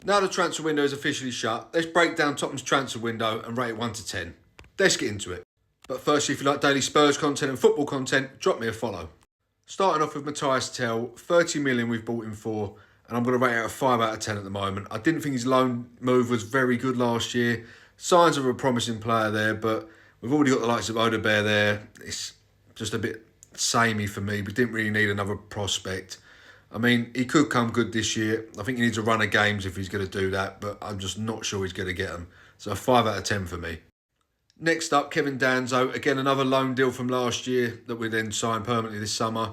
Now the transfer window is officially shut, let's break down Tottenham's transfer window and rate it 1 to 10. Let's get into it. But firstly, if you like daily Spurs content and football content, drop me a follow. Starting off with Matthias Tell, 30 million we've bought him for, and I'm going to rate it a 5 out of 10 at the moment. I didn't think his loan move was very good last year. Signs of a promising player there, but we've already got the likes of Odebear there. It's just a bit samey for me. We didn't really need another prospect. I mean, he could come good this year. I think he needs a run of games if he's going to do that, but I'm just not sure he's going to get them. So a 5 out of 10 for me. Next up, Kevin Danzo. Again, another loan deal from last year that we then signed permanently this summer.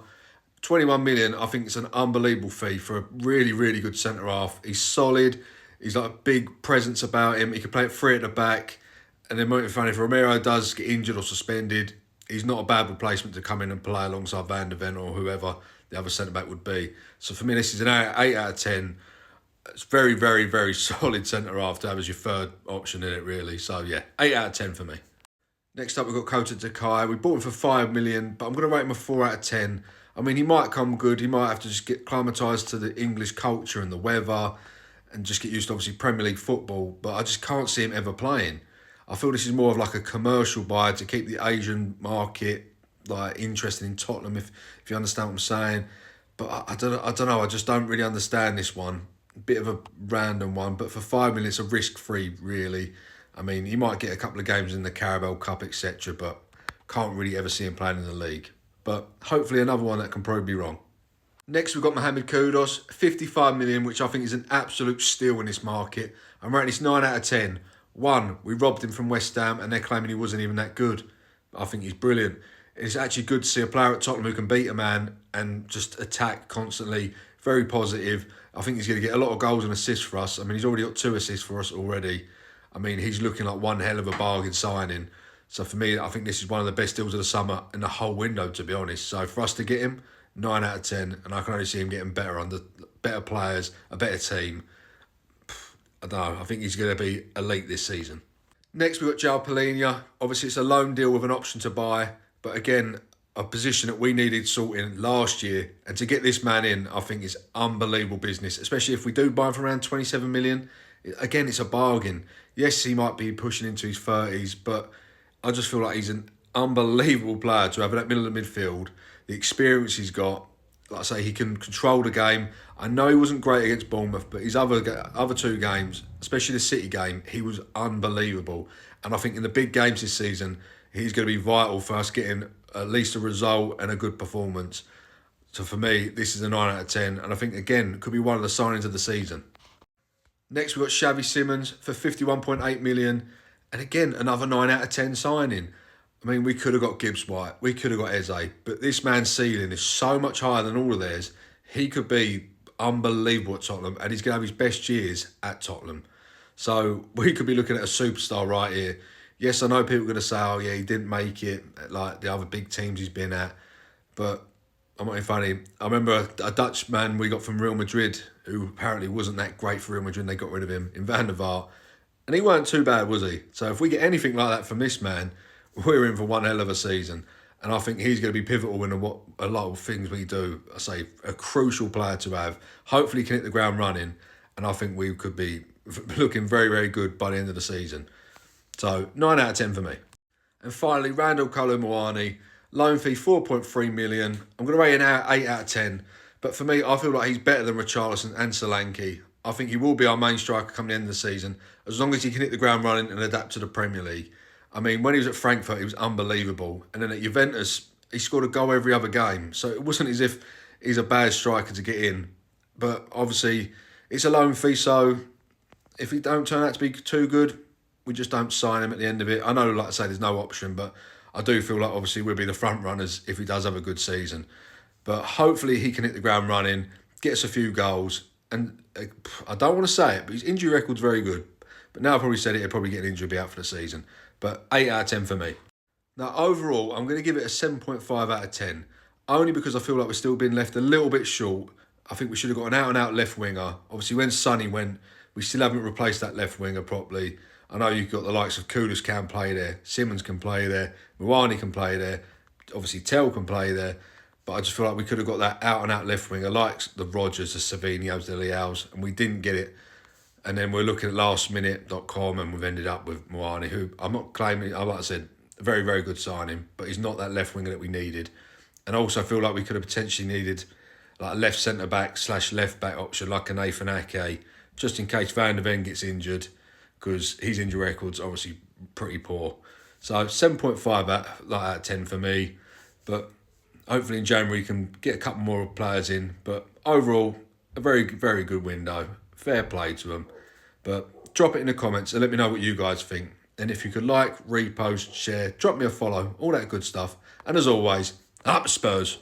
21 million, I think it's an unbelievable fee for a really, really good centre-half. He's solid. He's got a big presence about him. He can play it free at the back. And then if Romero does get injured or suspended, he's not a bad replacement to come in and play alongside Van der Ven or whoever the other centre-back would be. So for me, this is an 8 out of 10. It's very, very, very solid centre-half to have as your third option in it, really. So yeah, 8 out of 10 for me. Next up, we've got Kota Takai. We bought him for 5 million, but I'm going to rate him a 4 out of 10. I mean, he might come good. He might have to just get acclimatised to the English culture and the weather and just get used to, obviously, Premier League football. But I just can't see him ever playing. I feel this is more of like a commercial buy to keep the Asian market like interested in Tottenham, if you understand what I'm saying. But I don't know. I just don't really understand this one. Bit of a random one, but for 5 million, it's a risk-free, really. I mean, he might get a couple of games in the Carabao Cup, etc., but can't really ever see him playing in the league. But hopefully another one that can probably be wrong. Next, we've got Mohamed Kudus, 55 million, which I think is an absolute steal in this market. I'm rating this 9 out of 10. One, we robbed him from West Ham, and they're claiming he wasn't even that good. I think he's brilliant. It's actually good to see a player at Tottenham who can beat a man and just attack constantly. Very positive. I think he's going to get a lot of goals and assists for us. I mean, he's already got 2 assists for us already. I mean, he's looking like one hell of a bargain signing. So for me, I think this is one of the best deals of the summer in the whole window, to be honest. So for us to get him, 9 out of 10. And I can only see him getting better under better players, a better team. I don't know. I think he's going to be elite this season. Next, we've got João Palhinha. Obviously, it's a loan deal with an option to buy. But again, a position that we needed sorting last year. And to get this man in, I think is unbelievable business. Especially if we do buy him for around 27 million. Again, it's a bargain. Yes, he might be pushing into his 30s. But I just feel like he's an unbelievable player to have in that middle of the midfield. The experience he's got. Like I say, he can control the game. I know he wasn't great against Bournemouth, but his other 2 games, especially the City game, he was unbelievable. And I think in the big games this season, he's going to be vital for us getting at least a result and a good performance. So for me, this is a 9 out of 10. And I think, again, could be one of the signings of the season. Next, we've got Xavi Simons for 51.8 million. And again, another 9 out of 10 signing. I mean, we could have got Gibbs White, we could have got Eze, but this man's ceiling is so much higher than all of theirs. He could be unbelievable at Tottenham, and he's going to have his best years at Tottenham. So we could be looking at a superstar right here. Yes, I know people are going to say, oh yeah, he didn't make it like the other big teams he's been at, but I'm not being funny. I remember a Dutch man we got from Real Madrid, who apparently wasn't that great for Real Madrid, and they got rid of him, in Van der Vaart, and he weren't too bad, was he? So if we get anything like that from this man, we're in for one hell of a season. And I think he's going to be pivotal in a lot of things we do. I say a crucial player to have. Hopefully he can hit the ground running. And I think we could be looking very, very good by the end of the season. So 9 out of 10 for me. And finally, Randall Kolo Muani. Loan fee 4.3 million. I'm going to rate an 8 out of 10. But for me, I feel like he's better than Richarlison and Solanke. I think he will be our main striker coming the end of the season. As long as he can hit the ground running and adapt to the Premier League. I mean, when he was at Frankfurt, he was unbelievable. And then at Juventus, he scored a goal every other game. So it wasn't as if he's a bad striker to get in. But obviously, it's a loan fee. So if he don't turn out to be too good, we just don't sign him at the end of it. I know, like I say, there's no option. But I do feel like, obviously, we'll be the front runners if he does have a good season. But hopefully, he can hit the ground running, get us a few goals. And I don't want to say it, but his injury record's very good. But now I've probably said it, he'll probably get an injury, be out for the season. But 8 out of 10 for me. Now, overall, I'm going to give it a 7.5 out of 10. Only because I feel like we're still being left a little bit short. I think we should have got an out-and-out left winger. Obviously, when Sonny went, we still haven't replaced that left winger properly. I know you've got the likes of Kudus can play there. Simmons can play there. Muani can play there. Obviously, Tell can play there. But I just feel like we could have got that out-and-out left winger, like the Rodgers, the Savinhos, the Leaos, and we didn't get it. And then we're looking at lastminute.com and we've ended up with Moani, who I'm not claiming, like I said, a very, very good signing, but he's not that left winger that we needed. And I also feel like we could have potentially needed like a left centre-back / left-back option, like a Nathan Ake, just in case Van der Ven gets injured, because his injury record's obviously pretty poor. So 7.5 out of 10 for me. But hopefully in January we can get a couple more players in. But overall, a very, very good window. Fair play to them. But drop it in the comments and let me know what you guys think. And if you could like, repost, share, drop me a follow, all that good stuff. And as always, up Spurs.